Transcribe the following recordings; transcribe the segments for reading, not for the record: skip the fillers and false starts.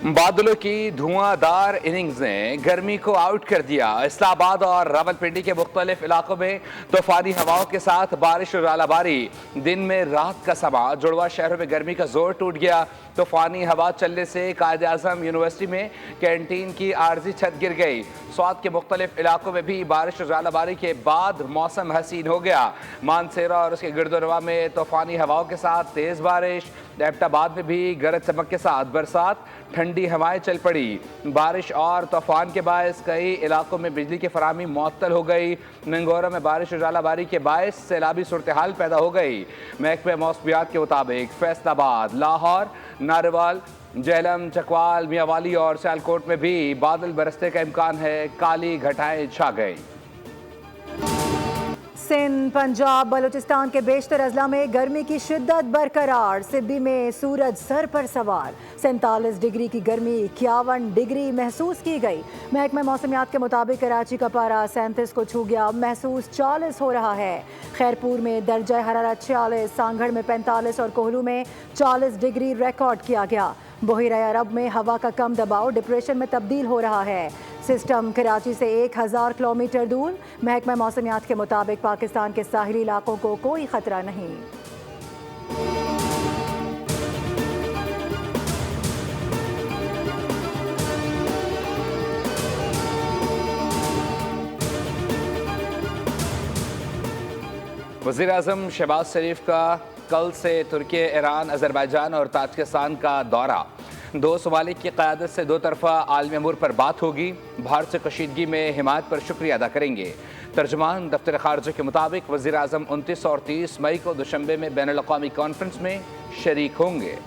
बादलों की धुआंधार इनिंग्स ने गर्मी को आउट कर दिया। इस्लामाबाद और रावलपिंडी के मुख्तलिफ इलाकों में तूफानी हवाओं के साथ बारिश और आलाबारी। दिन में रात का समा जुड़वा शहरों में गर्मी का जोर टूट गया। तूफानी हवा चलने से कायद आजम यूनिवर्सिटी में कैंटीन की आर्जी छत गिर गई। स्वात के मुख्तलिफ इलाकों में भी बारिश और आलाबारी के बाद मौसम हसीन हो गया। मानसेरा और उसके गिरदोनवा में तूफानी हवाओं के साथ तेज बारिश। एबटाबाद में भी गरज चमक के साथ बरसात, ठंडी हवाएं चल पड़ी। बारिश और तूफान के बायस कई इलाकों में बिजली की फराहमी मुअत्तल हो गई। नंगोरा में बारिश और आलाबारी के बायस सैलाबी सूरत हाल पैदा हो गई। महकमे मौसमियात के मुताबिक फैसलाबाद, लाहौर, नारवाल, झेलम, चकवाल, मियावाली और सियालकोट में भी बादल बरसने का इम्कान है। काली घटाएं छा गई। सिंध, पंजाब, बलूचिस्तान के बेशतर अजला में गर्मी की शिद्दत बरकरार। सिद्दी में सूरज सर पर सवार। 47 डिग्री की गर्मी 51 डिग्री महसूस की गई। महकमा मौसमियात के मुताबिक कराची का पारा 37 को छू गया, महसूस 40 हो रहा है। खैरपुर में दर्जा हरारत 46, सांगड़ में 45 और कोहलू में 40 डिग्री रिकॉर्ड किया गया। बहिरा अरब में हवा का कम दबाव डिप्रेशन में तब्दील हो रहा है। सिस्टम कराची से 1000 किलोमीटर दूर। महकमा मौसमियात के मुताबिक पाकिस्तान के साहिली इलाकों को कोई खतरा नहीं। वज़ीर आज़म शहबाज शरीफ का कल से तुर्की, ईरान, अजरबैजान और ताजिकिस्तान का दौरा। 2 ममालिक की क़यादत से 2 तरफ़ा आलमी अमूर पर बात होगी। भारत से कशीदगी में हिमायत पर शुक्रिया अदा करेंगे। तर्जुमान दफ्तर ख़ारजा के मुताबिक वज़ीर आज़म 29 और 30 मई को दुशंबे में बैनुल अक़वामी कॉन्फ्रेंस में शरीक होंगे।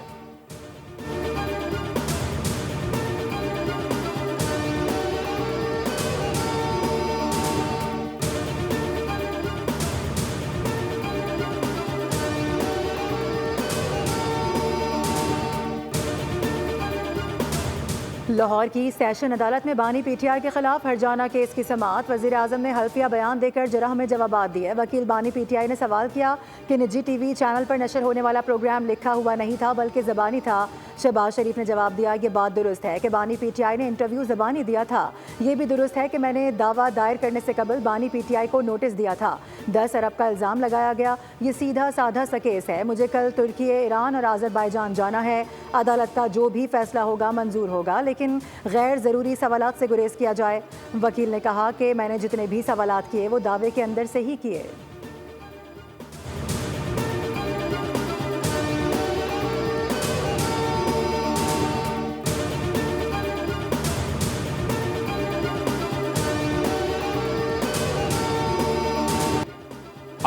लाहौर की सेशन अदालत में बानी पीटीआई के खिलाफ हरजाना केस की समाअत। वज़ीर आज़म ने हल्फिया बयान देकर जरह में जवाबात दिए। वकील बानी पीटीआई ने सवाल किया कि निजी टीवी चैनल पर नशर होने वाला प्रोग्राम लिखा हुआ नहीं था बल्कि ज़बानी था। शहबाज शरीफ ने जवाब दिया, ये बात दुरुस्त है कि बानी पीटीआई ने इंटरव्यू ज़बानी दिया था। ये भी दुरुस्त है कि मैंने दावा दायर करने से कबल बानी पीटीआई को नोटिस दिया था। 10 अरब का इल्ज़ाम लगाया गया। ये सीधा साधा सा केस है। मुझे कल तुर्की, ईरान और अज़रबैजान जाना है। अदालत का जो भी फैसला होगा मंजूर होगा, लेकिन गैर ज़रूरी सवालात से गुरेज किया जाए। वकील ने कहा कि मैंने जितने भी सवालात किए वो दावे के अंदर से ही किए।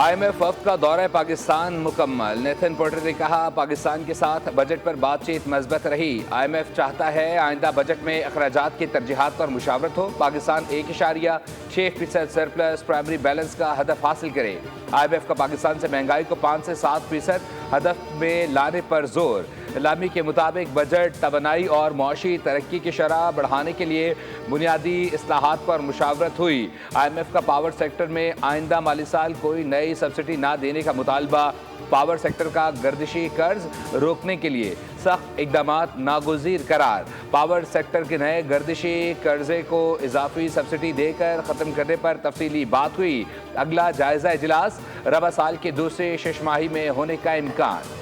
IMF वफ़द का दौरा पाकिस्तान मुकम्मल। नेथन पोर्टर ने कहा, पाकिस्तान के साथ बजट पर बातचीत मज़बूत रही। IMF चाहता है आइंदा बजट में अखराजात की तरजीहात पर मुशावरत हो। पाकिस्तान 1.6% सरप्लस प्राइमरी बैलेंस का हदफ हासिल करे। IMF का पाकिस्तान से महंगाई को 5 से 7% हदफ में लाने पर जोर। इलामी के मुताबिक बजट तवानाई और मुआशी तरक्की की शरह बढ़ाने के लिए बुनियादी इस्लाहात पर मुशावरत हुई। IMF का पावर सेक्टर में आइंदा माली साल कोई नई सब्सिडी ना देने का मुतालबा। पावर सेक्टर का गर्दिशी कर्ज रोकने के लिए सख्त इकदामात नागुज़ीर करार। पावर सेक्टर के नए गर्दिशी कर्जे को इजाफी सब्सिडी देकर ख़त्म करने पर तफसीली बात हुई। अगला जायज़ा इजलास रबा साल के दूसरे शशमाही में होने का इम्कान।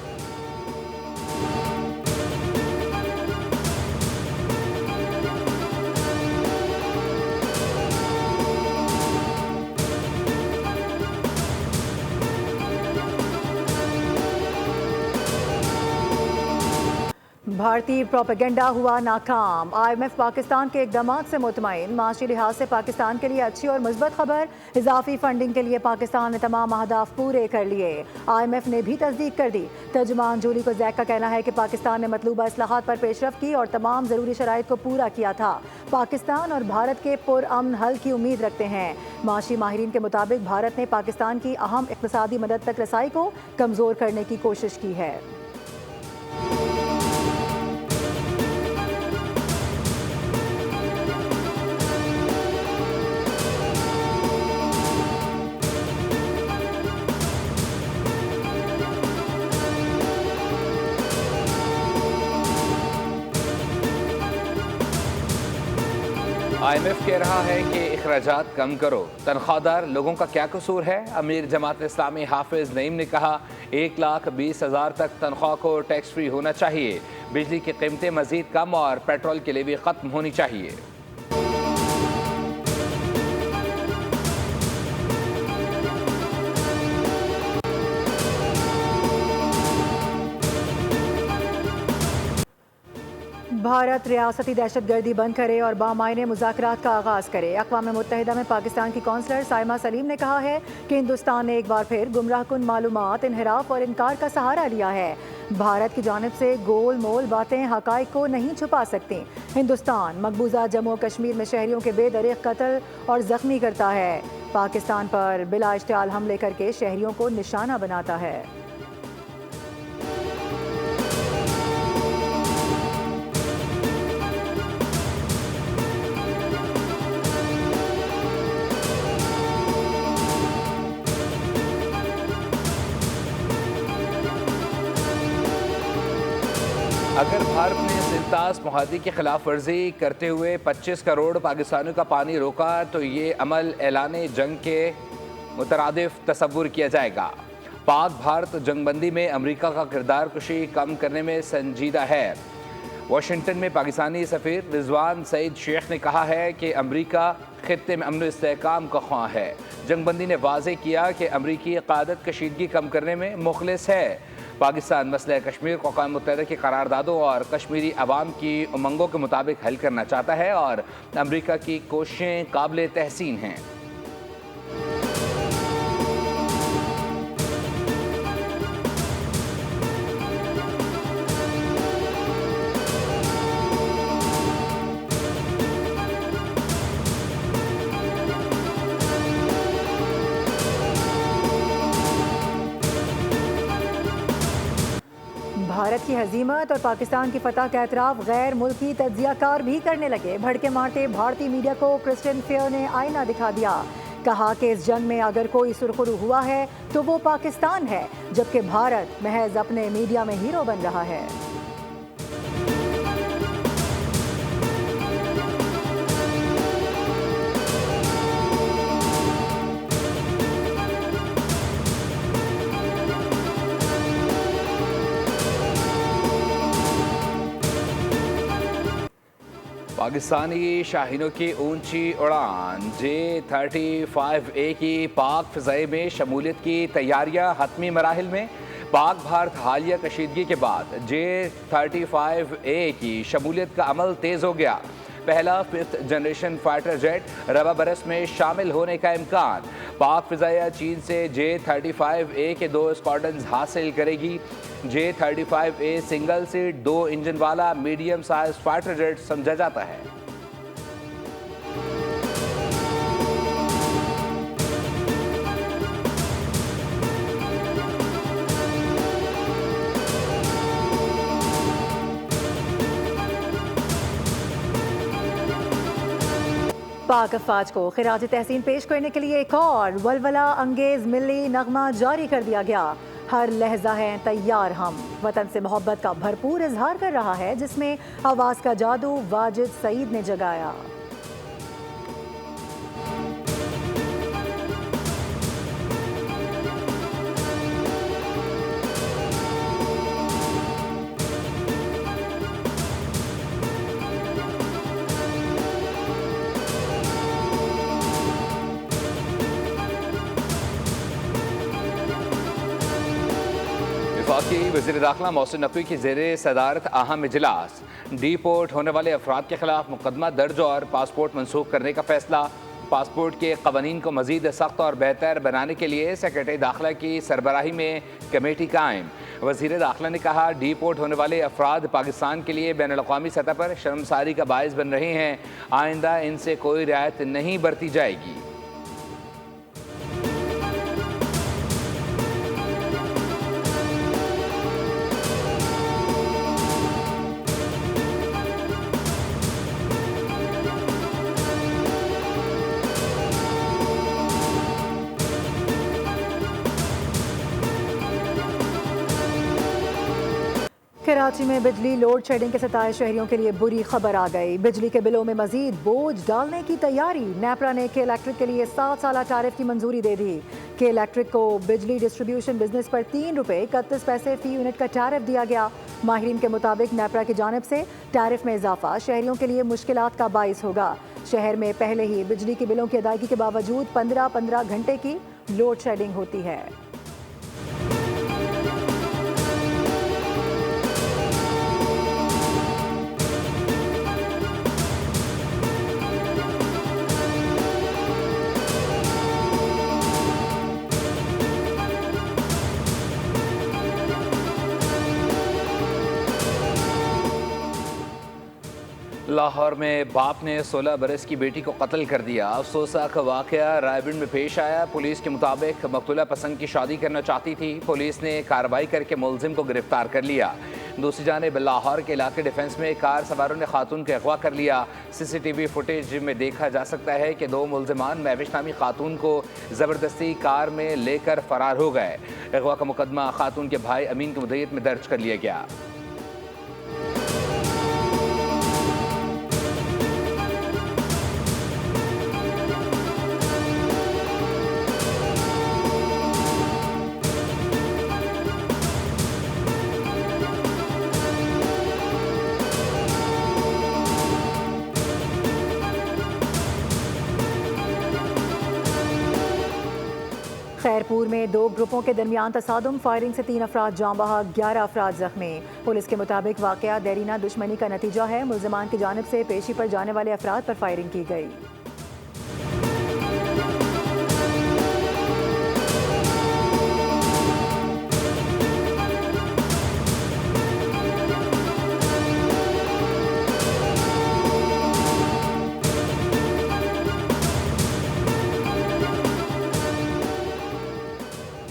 भारतीय प्रोपेगेंडा हुआ नाकाम। IMF पाकिस्तान के इक़दामात से मुतमईन। माशी लिहाज से पाकिस्तान के लिए अच्छी और मुस्बत खबर। इजाफी फंडिंग के लिए पाकिस्तान ने तमाम अहदाफ पूरे कर लिए। IMF ने भी तस्दीक कर दी। तर्जुमान जूली को जैक का कहना है कि पाकिस्तान ने मतलूबा इस्लाहात पर पेशरफ की और तमाम ज़रूरी शराइत को पूरा किया था। पाकिस्तान और भारत के पुरअमन हल की उम्मीद रखते हैं। माशी माहिरीन के मुताबिक भारत ने पाकिस्तान की अहम इक़्तिसादी मदद तक रसाई को कमज़ोर करने की कोशिश की है। IMF कह रहा है कि अखराजात कम करो, तनख्वाहदार लोगों का क्या कसूर है। अमीर जमात इस्लामी हाफिज नईम ने कहा 1,20,000 तक तनख्वाह को टैक्स फ्री होना चाहिए। बिजली की कीमतें मजीद कम और पेट्रोल की लेवी खत्म होनी चाहिए। भारत रियासती दहशतगर्दी बंद करे और बामायने मुज़ाकरात का आगाज़ करे। अक़वाम मुत्तहिदा में पाकिस्तान की कौंसलर साइमा सलीम ने कहा है कि हिंदुस्तान ने एक बार फिर गुमराहकुन मालूमात, इन्हिराफ और इनकार का सहारा लिया है। भारत की जानिब से गोल मोल बातें हक़ाइक़ को नहीं छुपा सकती। हिंदुस्तान मकबूजा जम्मू और कश्मीर में शहरियों के बेदरीग कत्ल और ज़ख्मी करता है। पाकिस्तान पर बिला इश्तियाल हमले करके शहरियों को निशाना बनाता है। अगर भारत ने सिंतास मुआहदे की खिलाफ वर्जी करते हुए 25 करोड़ पाकिस्तानियों का पानी रोका तो ये अमल ऐलान जंग के मुतरादिफ तस्वुर किया जाएगा। पाक भारत जंगबंदी में अमरीका का किरदार कुशी कम करने में संजीदा है। वाशिंगटन में पाकिस्तानी सफ़ीर रिजवान सईद शेख ने कहा है कि अमरीका खित्ते में अमन इस्तेहकाम का ख्वाह है। जंगबंदी ने वाज़े किया कि अमरीकी क़यादत कशीदगी कम करने में मुखलिस है। पाकिस्तान मसला कश्मीर को अक़वाम मुत्तहिदा की करारदादों और कश्मीरी अवाम की उमंगों के मुताबिक हल करना चाहता है और अमरीका की कोशिशें काबिल तहसीन हैं। भारत की हजीमत और पाकिस्तान की फतह का एतराफ़ गैर मुल्की तज्जियाकार भी करने लगे। भड़के मारते भारतीय मीडिया को क्रिस्टियन फेयर ने आईना दिखा दिया। कहा कि इस जंग में अगर कोई सुरखरू हुआ है तो वो पाकिस्तान है, जबकि भारत महज अपने मीडिया में हीरो बन रहा है। पाकिस्तानी शाहीनों की ऊंची उड़ान J-35A की पाक फ़िज़ाई में शमूलियत की तैयारियां हतमी मराहिल में। पाक भारत हालिया कशीदगी के बाद J-35A की शमूलियत का अमल तेज़ हो गया। पहला 5th जनरेशन फाइटर जेट रबा बरस में शामिल होने का इम्कान। पाक फ़िज़ाइया चीन से J-35A के 2 स्क्वाड्रन्स हासिल करेगी। J-35A सिंगल सीट 2 इंजन वाला मीडियम साइज फाइटर जेट समझा जाता है। पाक अफवाज को खिराज तहसीन पेश करने के लिए एक और वलवला अंगेज मिली नगमा जारी कर दिया गया। हर लहजा है तैयार हम वतन से मोहब्बत का भरपूर इजहार कर रहा है, जिसमें आवाज़ का जादू वाजिद सईद ने जगाया। वफाकी वज़ीर दाखिला मोहसिन नकवी की ज़ेरे सदारत अहम इजलास। डीपोर्ट होने वाले अफराद के खिलाफ मुकदमा दर्ज और पासपोर्ट मनसूख करने का फैसला। पासपोर्ट के कवानीन को मज़ीद सख्त और बेहतर बनाने के लिए सेक्रेटरी दाखिला की सरबराही में कमेटी कायम। वज़ीर दाखिला ने कहा डीपोर्ट होने वाले अफराद पाकिस्तान के लिए बैनुल अक़वामी सतह पर शर्मसारी का बाइस बन रहे हैं। आइंदा इनसे कोई रियायत नहीं बरती जाएगी। कराची में बिजली लोड शेडिंग के सताए शहरियों के लिए बुरी खबर आ गई। बिजली के बिलों में मजीद बोझ डालने की तैयारी। नेपरा ने के इलेक्ट्रिक के लिए 7 साल टैरिफ की मंजूरी दे दी। के इलेक्ट्रिक को बिजली डिस्ट्रीब्यूशन बिजनेस पर ₹3.31 फी यूनिट का टैरिफ दिया गया। माहिरीन के मुताबिक नेपरा की जानिब से टैरिफ में इजाफा शहरियों के लिए मुश्किलात का बाइस होगा। शहर में पहले ही बिजली के बिलों की अदायगी के बावजूद 15-15 घंटे की लोड शेडिंग होती है। लाहौर में बाप ने 16 बरस की बेटी को कत्ल कर दिया। अफसोसनाक वाक़या रायबंद में पेश आया। पुलिस के मुताबिक मकतूला पसंद की शादी करना चाहती थी। पुलिस ने कार्रवाई करके मुलजिम को गिरफ्तार कर लिया। दूसरी जानिब लाहौर के इलाके डिफेंस में कार सवारों ने खातून को अगवा कर लिया। CCTV फुटेज में देखा जा सकता है कि 2 मुलजिमान महविश नामी खातून को ज़बरदस्ती कार में लेकर फरार हो गए। अगवा का मुकदमा खातून के भाई अमीन की मुद्दत में दर्ज कर लिया गया। खैरपुर में 2 ग्रुपों के दरमियान तसादुम, फायरिंग से 3 अफराद जाँ बहक, 11 अफराद जख्मी। पुलिस के मुताबिक वाकया देरीना दुश्मनी का नतीजा है। मुलजिमान की जानिब से पेशी पर जाने वाले अफराद पर फायरिंग की गई।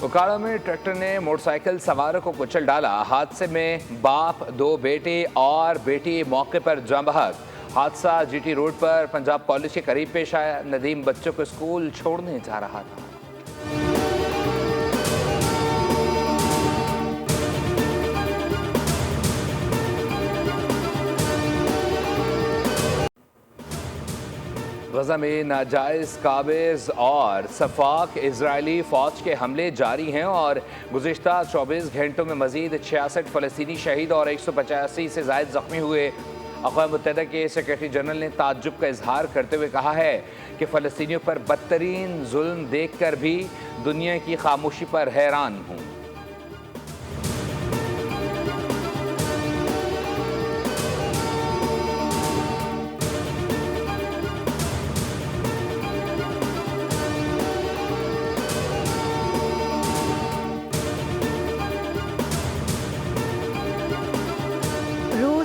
उकाड़ा में ट्रैक्टर ने मोटरसाइकिल सवारों को कुचल डाला। हादसे में बाप, 2 बेटे और बेटी मौके पर जाँ बहक। हादसा GT रोड पर पंजाब कॉलेज के करीब पेश आया। नदीम बच्चों को स्कूल छोड़ने जा रहा था। गजा में नाजायज़ काबिज़ और सफाक इजरायली फ़ौज के हमले जारी हैं और गुज़िश्ता 24 घंटों में मज़ीद 66 फ़लस्तीनी शहीद और 185 से ज़ायद ज़ख्मी हुए। अक़वाम मुत्तहिदा के सेक्रेटरी जनरल ने ताज्जुब का इजहार करते हुए कहा है कि फ़लस्तीनियों पर बदतरीन जुल्म देख कर भी दुनिया की खामोशी पर हैरान हूँ।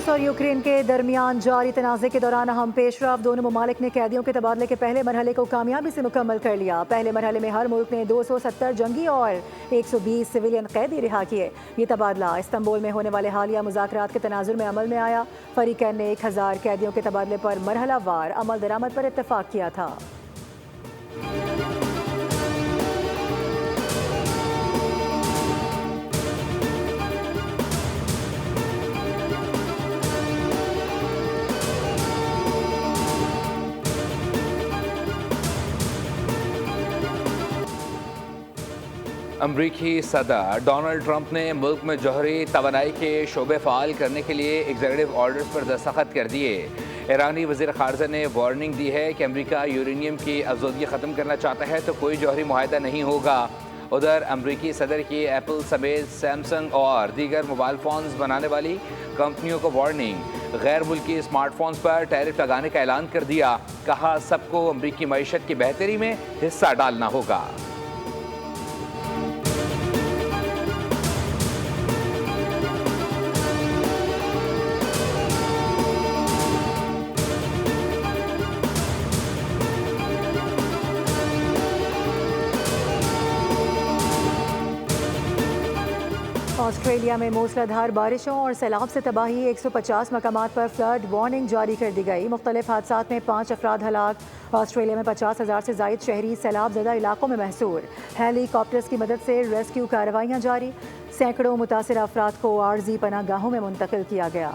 और यूक्रेन के दरमियान जारी तनाज़े के दौरान अहम पेशरफ। दोनों ममालिक ने कैदियों के तबादले के पहले मरहले को कामयाबी से मुकम्मल कर लिया। पहले मरहले में हर मुल्क ने 270 जंगी और 120 सिविलियन कैदी रिहा किए। ये तबादला इस्तांबुल में होने वाले हालिया मुज़ाकरात के तनाजुर में अमल में आया। फरीकैन ने 1000 कैदियों के तबादले पर मरहला वार अमल दरामद पर इत्तफाक किया था। अमरीकी सदर डोनाल्ड ट्रंप ने मुल्क में जौहरी तवानाई के शोबे फ़ाल करने के लिए एग्जीक्यूटिव ऑर्डर्स पर दस्तखत कर दिए। ईरानी वज़ीर ख़ारजा ने वार्निंग दी है कि अमरीका यूरेनियम की अफज़ोदगी ख़त्म करना चाहता है तो कोई जौहरी मुआहदा नहीं होगा। उधर अमरीकी सदर की एप्पल समेत सैमसंग और दीगर मोबाइल फ़ोन्स बनाने वाली कंपनियों को वार्निंग। गैर मुल्की स्मार्टफोन्स पर टैरिफ लगाने का ऐलान कर दिया। कहा सबको अमरीकी मईशत की बेहतरी में हिस्सा डालना होगा। ऑस्ट्रेलिया में मूसलाधार बारिशों और सैलाब से तबाही 150 मकामात पर फ्लड वार्निंग जारी कर दी गई। मुख्तलिफ हादसात में 5 अफराद हलाक। ऑस्ट्रेलिया में 50,000 से जायद शहरी सैलाब ज़दा इलाकों में महसूर। हेलीकॉप्टर्स की मदद से रेस्क्यू कार्रवाइयाँ जारी। सैकड़ों मुतासिर अफराद को आर्जी पनाहगाहों में मुंतकिल किया गया।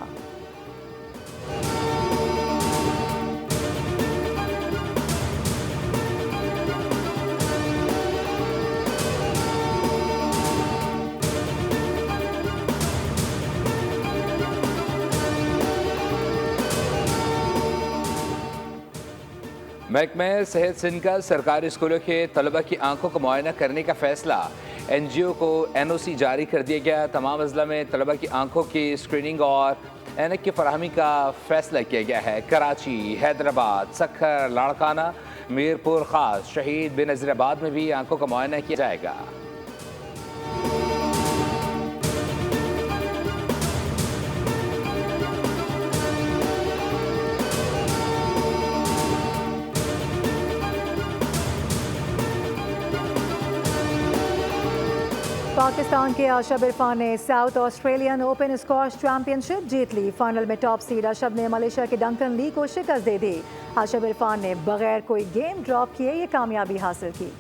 महकमे सेहत सिंध का सरकारी स्कूलों के तलबा की आंखों को मुआयना करने का फैसला। NGO को NOC जारी कर दिया गया। तमाम अजला में तलबा की आंखों की स्क्रीनिंग और ऐनक की फराहमी का फैसला किया गया है। कराची, हैदराबाद, सखर, लाड़काना, मीरपुर खास, शहीद बेनज़ीराबाद में भी आंखों का मुआयना किया जाएगा। पाकिस्तान के आशब इरफान ने South Australian Open squash championship जीत ली। फाइनल में टॉप सीड आशब ने मलेशिया के डंकन ली को शिकस्त दे दी। आशब इरफान ने बगैर कोई गेम ड्रॉप किए ये कामयाबी हासिल की।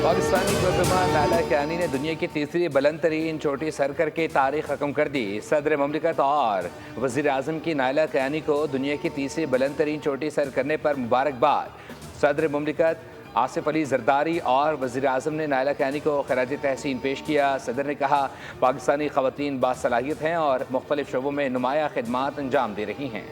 पाकिस्तानी गोलफबाज नायला कियानी ने दुनिया की तीसरी बुलंद तरीन चोटी सर करके तारीख रकम कर दी। सदर ममलिकत और वज़ीर आज़म की नायला कियानी को दुनिया की तीसरी बुलंद तरीन चोटी सर करने पर मुबारकबाद। सदर ममलिकत आसिफ अली जरदारी और वज़ीर आज़म ने नायला कियानी को खराज तहसीन पेश किया। सदर ने कहा पाकिस्तानी ख़वातीन बासलाहियत हैं और मुख्तलिफ शोबों में नुमाया खिदमात अंजाम दे रही हैं।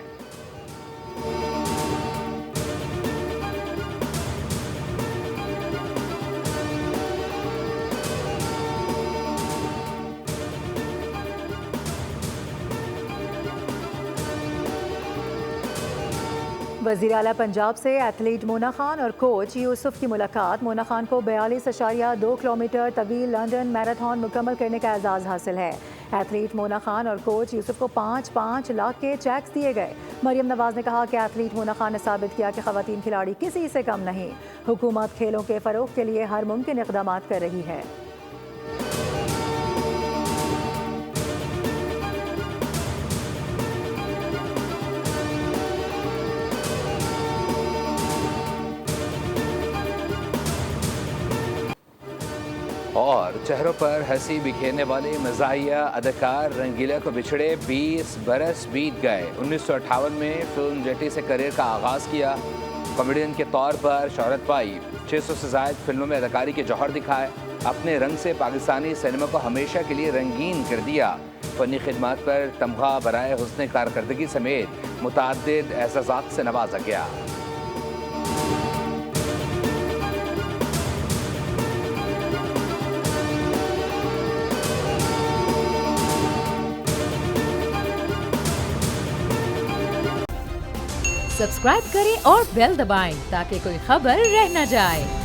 वज़ीर आला पंजाब से एथलीट मोना खान और कोच यूसुफ की मुलाकात। मोना खान को 42.2 किलोमीटर तवील लंदन मैराथन मुकम्मल करने का एजाज़ हासिल है। एथलीट मोना खान और कोच यूसुफ को 5-5 लाख के चेक्स दिए गए। मरियम नवाज ने कहा कि एथलीट मोना खान ने साबित किया कि ख़वातीन खिलाड़ी किसी से कम नहीं। हुकूमत खेलों के फ़रोग़ के लिए हर मुमकिन इक़दाम कर रही है। और चेहरों पर हंसी बिखेरने वाले मज़ाहिया अदाकार रंगीला को बिछड़े 20 बरस बीत गए। 1958 में फिल्म जेटी से करियर का आगाज़ किया। कॉमेडियन के तौर पर शोहरत पाई। 600 से ज़ायद फिल्मों में अदाकारी के जौहर दिखाए। अपने रंग से पाकिस्तानी सिनेमा को हमेशा के लिए रंगीन कर दिया। फ़नी खिदमत पर तमगा बराए हुस्न कारकर्दगी समेत मुतअद्दिद एज़ाज़ात से नवाजा गया। सब्सक्राइब करें और बेल दबाएं ताकि कोई खबर रह न जाए।